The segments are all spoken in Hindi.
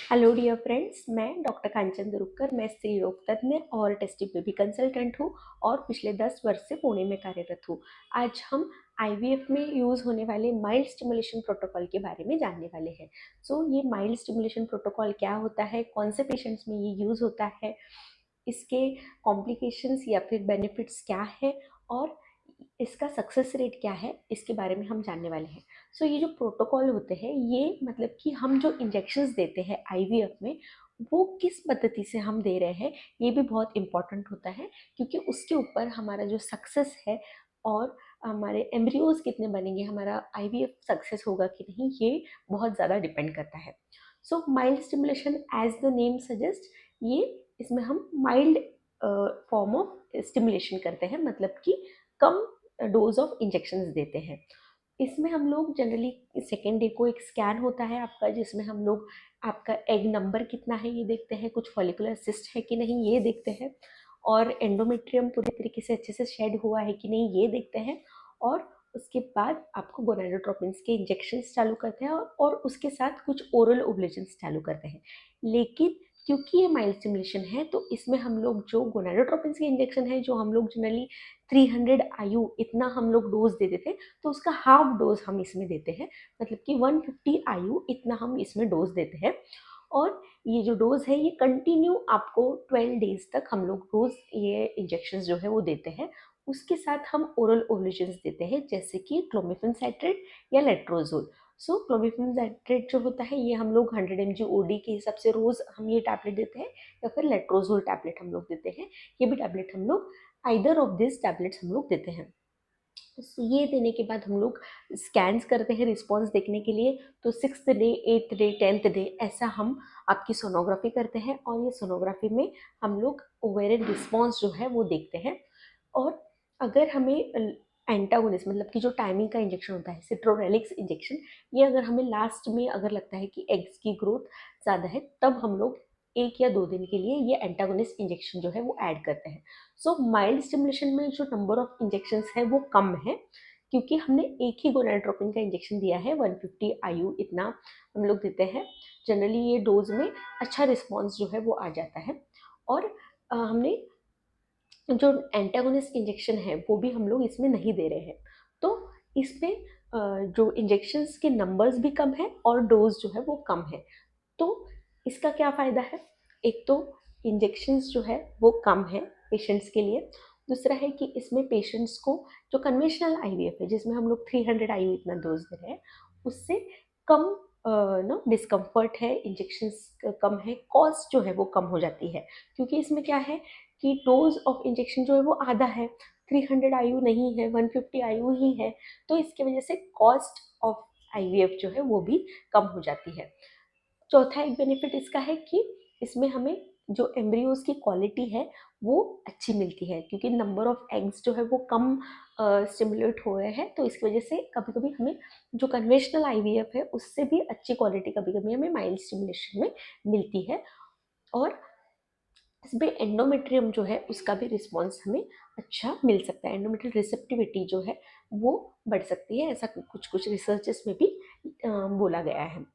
हेलो डियर फ्रेंड्स, मैं डॉक्टर कांचन दुरुक्कर। मैं स्त्री रोग तज्ञ और टेस्टिंग बेबी कंसल्टेंट हूँ और पिछले 10 वर्ष से पुणे में कार्यरत हूँ। आज हम आईवीएफ में यूज़ होने वाले माइल्ड स्टिमुलेशन प्रोटोकॉल के बारे में जानने वाले हैं। ये माइल्ड स्टिमुलेशन प्रोटोकॉल क्या होता है, कौन से पेशेंट्स में ये यूज़ होता है, इसके कॉम्प्लिकेशंस या फिर बेनिफिट्स क्या है और इसका सक्सेस रेट क्या है, इसके बारे में हम जानने वाले हैं। ये जो प्रोटोकॉल होते हैं, ये मतलब कि हम जो इंजेक्शंस देते हैं आईवीएफ में, वो किस पद्धति से हम दे रहे हैं, ये भी बहुत इम्पोर्टेंट होता है, क्योंकि उसके ऊपर हमारा जो सक्सेस है और हमारे एम्ब्रियोज कितने बनेंगे, हमारा आईवीएफ सक्सेस होगा कि नहीं, ये बहुत ज़्यादा डिपेंड करता है। Mild stimulation as the name suggest, ये इसमें हम माइल्ड फॉर्म ऑफ स्टिमुलेशन करते हैं, मतलब कि कम डोज ऑफ इंजेक्शंस देते हैं। इसमें हम लोग जनरली सेकेंड डे को एक स्कैन होता है आपका, जिसमें हम लोग आपका एग नंबर कितना है ये देखते हैं, कुछ फॉलिकुलर सिस्ट है कि नहीं ये देखते हैं, और एंडोमेट्रियम पूरी तरीके से अच्छे से शेड हुआ है कि नहीं ये देखते हैं, और उसके बाद आपको गोनाडोट्रोपिन्स के इंजेक्शंस चालू करते हैं और उसके साथ कुछ ओरल ओब्लेशंस चालू करते हैं। लेकिन क्योंकि ये माइल्ड स्टिमुलेशन है, तो इसमें हम लोग जो गोनाडोट्रोपिन्स के इंजेक्शन है, जो हम लोग जनरली 300 आयु इतना हम लोग डोज देते थे, तो उसका हाफ डोज हम इसमें देते हैं, मतलब कि 150 आयु इतना हम इसमें डोज देते हैं। और ये जो डोज है, ये कंटिन्यू आपको 12 डेज तक हम लोग रोज ये इंजेक्शन जो है वो देते हैं। उसके साथ हम ओरल ओब्लेशंस देते हैं, जैसे कि क्लोमिफेन साइट्रेट या लेट्रोजोल। क्लोमिफेन साइट्रेट जो होता है, ये हम लोग 100 mg ओडी के हिसाब से रोज हम ये टैबलेट देते हैं, या फिर लेट्रोजोल टैबलेट हम लोग देते हैं। ये भी टैबलेट हम लोग आइदर ऑफ दिस टैबलेट्स हम लोग देते हैं। ये देने के बाद हम लोग स्कैन्स करते हैं रिस्पॉन्स देखने के लिए। तो 6th day, 8th day, 10th day ऐसा हम आपकी सोनोग्राफी करते हैं, और ये सोनोग्राफी में हम लोग ओवेरियन रिस्पॉन्स जो है वो देखते हैं। और अगर हमें एंटागोनिस्ट, मतलब कि जो टाइमिंग का इंजेक्शन होता है, सिट्रोरेलिक्स इंजेक्शन, ये अगर हमें लास्ट में अगर लगता है कि एग्स की ग्रोथ ज़्यादा है, तब हम लोग 1 या 2 दिन के लिए ये एंटागोनिस्ट इंजेक्शन जो है वो ऐड करते हैं। माइल्ड स्टिमुलेशन में जो नंबर ऑफ इंजेक्शंस है वो कम है, क्योंकि हमने एक ही गोनाडोट्रोपिन का इंजेक्शन दिया है, 150 आयु इतना हम लोग देते हैं। जनरली ये डोज में अच्छा रिस्पॉन्स जो है वो आ जाता है। और हमने जो एंटागोनिस्ट इंजेक्शन है वो भी हम लोग इसमें नहीं दे रहे हैं। तो इसमें जो इंजेक्शंस के नंबर्स भी कम है और डोज जो है वो कम है। तो इसका क्या फ़ायदा है? एक तो इंजेक्शंस जो है वो कम है पेशेंट्स के लिए। दूसरा है कि इसमें पेशेंट्स को जो कन्वेंशनल आईवीएफ है, जिसमें हम लोग 300 आयु इतना डोज दे रहे हैं, उससे कम नो डिस्कम्फर्ट है, इंजेक्शंस कम है, कॉस्ट जो है वो कम हो जाती है। क्योंकि इसमें क्या है कि डोज ऑफ इंजेक्शन जो है वो आधा है, 300 आयु नहीं है, 150 आयु ही है। तो इसकी वजह से कॉस्ट ऑफ आईवीएफ जो है वो भी कम हो जाती है। चौथा एक बेनिफिट इसका है कि इसमें हमें जो एम्ब्रियोज की क्वालिटी है वो अच्छी मिलती है, क्योंकि नंबर ऑफ एग्स जो है वो कम स्टिमुलेट हो रहे हैं। तो इसकी वजह से कभी कभी हमें जो कन्वेंशनल आईवीएफ है उससे भी अच्छी क्वालिटी कभी कभी हमें माइल्ड स्टिमुलेशन में मिलती है। और इसमें एंडोमेट्रियम जो है उसका भी रिस्पॉन्स हमें अच्छा मिल सकता है, एंडोमेट्रियल रिसेप्टिविटी जो है वो बढ़ सकती है, ऐसा कुछ कुछ रिसर्चेस में भी बोला गया है।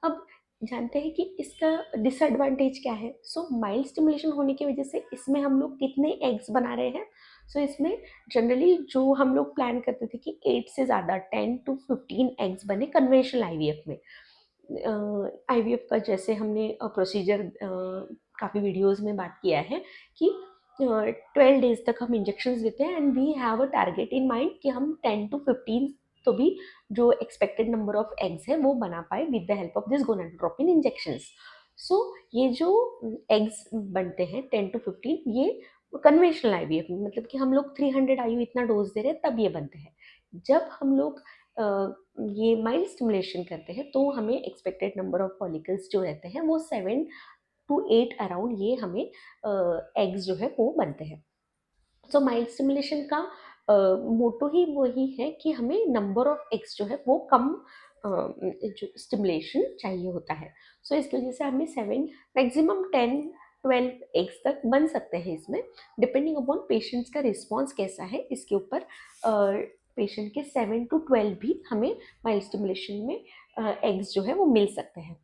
अब जानते हैं कि इसका डिसएडवांटेज क्या है। माइल्ड स्टिमुलेशन होने की वजह से इसमें हम लोग कितने एग्स बना रहे हैं। इसमें जनरली जो हम लोग प्लान करते थे कि 8 से ज़्यादा 10 to 15 एग्स बने कन्वेंशनल आईवीएफ में। आईवीएफ का जैसे हमने प्रोसीजर काफ़ी वीडियोस में बात किया है कि 12 डेज तक हम इंजेक्शंस देते हैं, and we have a target in mind कि हम 10 to 15 तो भी जो एक्सपेक्टेड नंबर ऑफ एग्स है वो बना पाए with the help of this gonadotropin injections. ये जो एग्स बनते हैं 10 to 15, ये कन्वेंशनल आईवीएफ में, मतलब कि हम लोग 300 आयु इतना डोज दे रहे हैं तब ये बनते हैं। जब हम लोग ये माइल्ड स्टिमुलेशन करते हैं, तो हमें एक्सपेक्टेड नंबर ऑफ फॉलिकल्स जो रहते हैं वो 7 to 8 अराउंड ये हमें एग्स जो है वो बनते हैं। माइल्ड स्टिमुलेशन का मोटो ही वही है कि हमें नंबर ऑफ एग्स जो है वो कम जो स्टिमुलेशन चाहिए होता है। इसकी वजह से हमें 7, मैक्सिमम 10, 12 एग्स तक बन सकते हैं इसमें, डिपेंडिंग अपॉन पेशेंट्स का रिस्पॉन्स कैसा है इसके ऊपर। पेशेंट के 7 to 12 भी हमें माइल्ड स्टिमुलेशन में एग्स जो है वो मिल सकते हैं।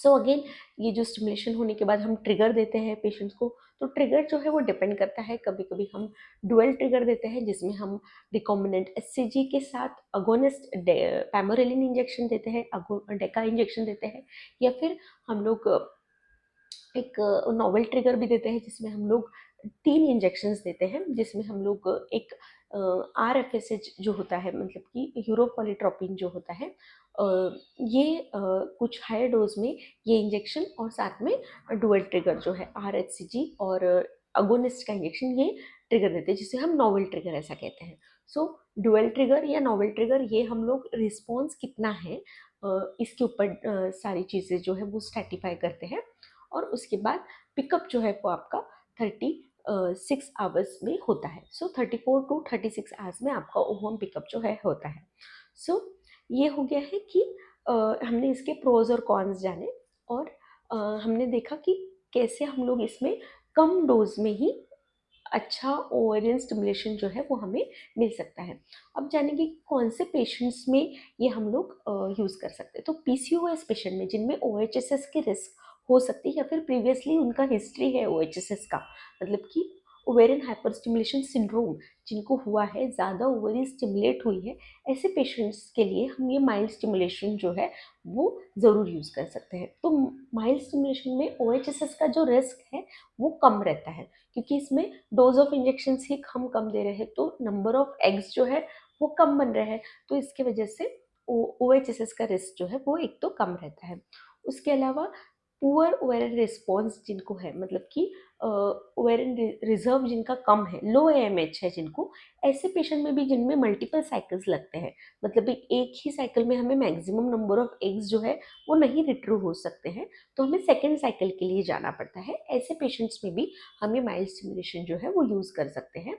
सो अगेन ये जो स्टिमुलेशन होने के बाद हम ट्रिगर देते हैं पेशेंट्स को, तो ट्रिगर जो है वो डिपेंड करता है। कभी कभी हम डुअल ट्रिगर देते हैं जिसमें हम रिकॉम्बिनेंट एससीजी के साथ अगोनिस्ट पैमोरेलिन इंजेक्शन देते हैं, डेका इंजेक्शन देते हैं, या फिर हम लोग एक नॉवल ट्रिगर भी देते हैं जिसमें हम लोग 3 इंजेक्शंस देते हैं, जिसमें हम लोग एक आरएफएसएच जो होता है, मतलब कि यूरोपॉलीट्रोपिन जो होता है, ये कुछ हायर डोज में ये इंजेक्शन, और साथ में डुअल ट्रिगर जो है आरएचसीजी और अगोनिस्ट का इंजेक्शन, ये ट्रिगर देते हैं जिसे हम नॉवल ट्रिगर ऐसा कहते हैं। सो डुअल ट्रिगर या नॉवल ट्रिगर, ये हम लोग रिस्पॉन्स कितना है इसके ऊपर सारी चीज़ें जो है वो स्ट्रैटिफाई करते हैं, और उसके बाद पिकअप जो है वो आपका 36 आवर्स में होता है। सो 34 टू 36 आवर्स में आपका होम पिकअप जो है होता है। सो ये हो गया है कि हमने इसके प्रोज और कॉन्स जाने, और हमने देखा कि कैसे हम लोग इसमें कम डोज में ही अच्छा ओवरियन स्टिमुलेशन जो है वो हमें मिल सकता है। अब जानेंगे कि कौन से पेशेंट्स में ये हम लोग यूज़ कर सकते हैं। तो पीसीओएस पेशेंट में जिनमें ओएचएसएस की रिस्क हो सकती है, या फिर प्रीवियसली उनका हिस्ट्री है ओएचएसएस का, मतलब कि ओवेरियन हाइपर स्टिमुलेशन सिंड्रोम जिनको हुआ है, ज़्यादा ओवरी स्टिमुलेट हुई है, ऐसे पेशेंट्स के लिए हम ये माइल्ड स्टिमुलेशन जो है वो ज़रूर यूज़ कर सकते हैं। तो माइल्ड स्टिमुलेशन में ओएचएसएस का जो रिस्क है वो कम रहता है, क्योंकि इसमें डोज ऑफ इंजेक्शन ही हम कम दे रहे हैं, तो नंबर ऑफ एग्स जो है वो कम बन रहे हैं, तो इसके वजह से ओएचएसएस का रिस्क जो है वो एक तो कम रहता है। उसके अलावा पुअर ओवेरियन रिस्पॉन्स जिनको है, मतलब कि ओवेरियन रिजर्व जिनका कम है, लो एएमएच है जिनको, ऐसे पेशेंट में भी जिनमें मल्टीपल साइकिल्स लगते हैं, मतलब एक ही साइकिल में हमें मैक्सिमम नंबर ऑफ एग्स जो है वो नहीं रिट्रू हो सकते हैं, तो हमें सेकेंड साइकिल के लिए जाना पड़ता है। ऐसे पेशेंट्स में भी हम ये माइल्ड स्टिमुलेशन जो है वो यूज़ कर सकते हैं।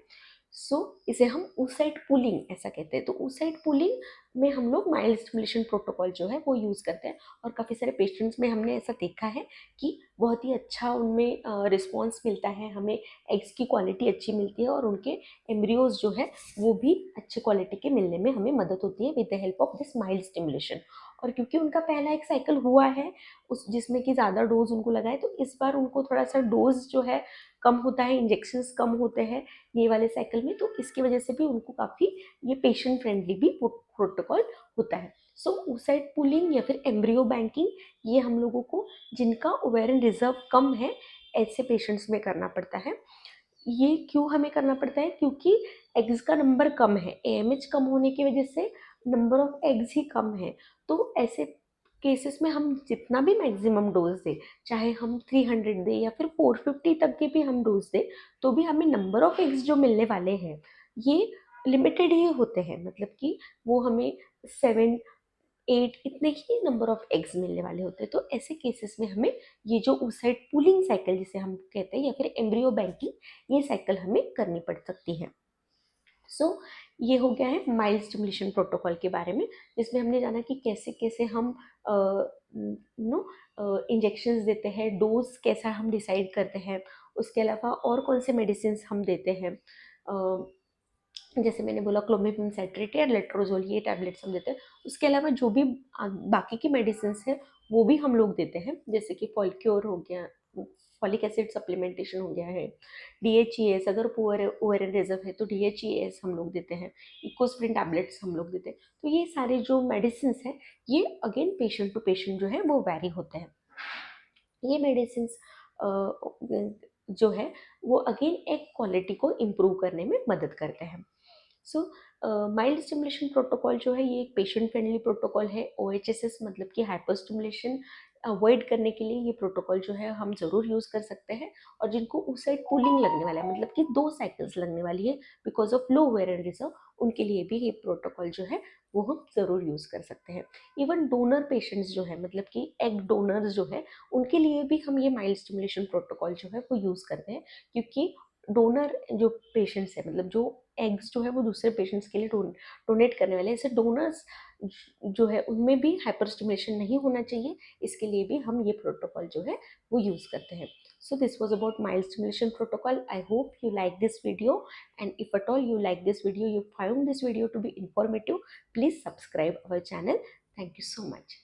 सो इसे हम ऊसाइड पुलिंग ऐसा कहते हैं। तो ऊसाइड पुलिंग में हम लोग माइल्ड स्टिमुलेशन प्रोटोकॉल जो है वो यूज़ करते हैं, और काफ़ी सारे पेशेंट्स में हमने ऐसा देखा है कि बहुत ही अच्छा उनमें रिस्पॉन्स मिलता है, हमें एग्स की क्वालिटी अच्छी मिलती है, और उनके एम्ब्रियोज जो है वो भी अच्छे क्वालिटी के मिलने में हमें मदद होती है with the help of this mild stimulation. और क्योंकि उनका पहला एक साइकिल हुआ है उस जिसमें कि ज़्यादा डोज उनको लगा है, तो इस बार उनको थोड़ा सा डोज जो है कम होता है, इंजेक्शंस कम होते हैं ये वाले साइकिल में, तो इसकी वजह से भी उनको काफ़ी ये पेशेंट फ्रेंडली भी प्रोटोकॉल होता है। सो oocyte पुलिंग या फिर एम्ब्रियो बैंकिंग, ये हम लोगों को जिनका ओवेरियन रिजर्व कम है ऐसे पेशेंट्स में करना पड़ता है। ये क्यों हमें करना पड़ता है? क्योंकि एग्स का नंबर कम है, एएमएच कम होने की वजह से नंबर ऑफ एग्स ही कम है। तो ऐसे केसेस में हम जितना भी मैक्सिमम डोज दें, चाहे हम 300 दें या फिर 450 तक के भी हम डोज दें, तो भी हमें नंबर ऑफ एग्स जो मिलने वाले हैं ये लिमिटेड ही होते हैं, मतलब कि वो हमें 7 8 इतने ही नंबर ऑफ एग्स मिलने वाले होते हैं। तो ऐसे केसेस में हमें ये जो oocyte पुलिंग साइकिल जिसे हम कहते हैं, या फिर एम्ब्रियो बैंकिंग, ये साइकिल हमें करनी पड़ सकती है। सो ये हो गया है माइल्ड स्टिमुलेशन प्रोटोकॉल के बारे में, जिसमें हमने जाना कि कैसे कैसे हम नो इंजेक्शंस देते हैं, डोज कैसा हम डिसाइड करते हैं, उसके अलावा और कौन से मेडिसिन हम देते हैं। जैसे मैंने बोला क्लोमिफेम साइट्रेट या लेट्रोजोल, ये टैबलेट्स हम देते हैं। उसके अलावा जो भी बाकी की मेडिसिन है वो भी हम लोग देते हैं, जैसे कि फॉलक्योर हो गया, फॉलिक एसिड सप्लीमेंटेशन हो गया है, डीएचईएस, अगर पुअर ओवेरियन रिजर्व है तो डीएचईएस हम लोग देते हैं, इकोस्प्रिन टैबलेट्स हम लोग देते हैं। तो ये सारे जो मेडिसिन हैं ये अगेन पेशेंट टू पेशेंट जो है वो वैरी होते हैं। ये मेडिसिन जो है वो अगेन एक क्वालिटी को इम्प्रूव करने में मदद करते हैं। सो माइल्ड स्टिमुलेशन प्रोटोकॉल जो है ये एक पेशेंट फ्रेंडली प्रोटोकॉल है। ओएचएसएस मतलब कि हाइपर स्टिमुलेशन अवॉइड करने के लिए ये प्रोटोकॉल जो है हम ज़रूर यूज़ कर सकते हैं, और जिनको उस साइड कूलिंग लगने वाला है, मतलब कि 2 साइकिल्स लगने वाली है because of low variant reserve, उनके लिए भी ये प्रोटोकॉल जो है वो हम ज़रूर यूज़ कर सकते हैं। इवन डोनर पेशेंट्स जो है, मतलब कि एग डोनर्स जो है, उनके लिए भी हम ये माइल्ड स्टिमुलेशन प्रोटोकॉल जो है वो यूज़ करते हैं, क्योंकि डोनर जो पेशेंट्स है, मतलब जो एग्स जो है वो दूसरे पेशेंट्स के लिए डोनेट करने वाले, ऐसे डोनर्स जो है उनमें भी हाइपर स्टिमुलेशन नहीं होना चाहिए, इसके लिए भी हम ये प्रोटोकॉल जो है वो यूज़ करते हैं। So this was about mild stimulation protocol. I hope you like this video, and if at all you like this video, you found this video to be informative, please subscribe our channel. Thank you so much.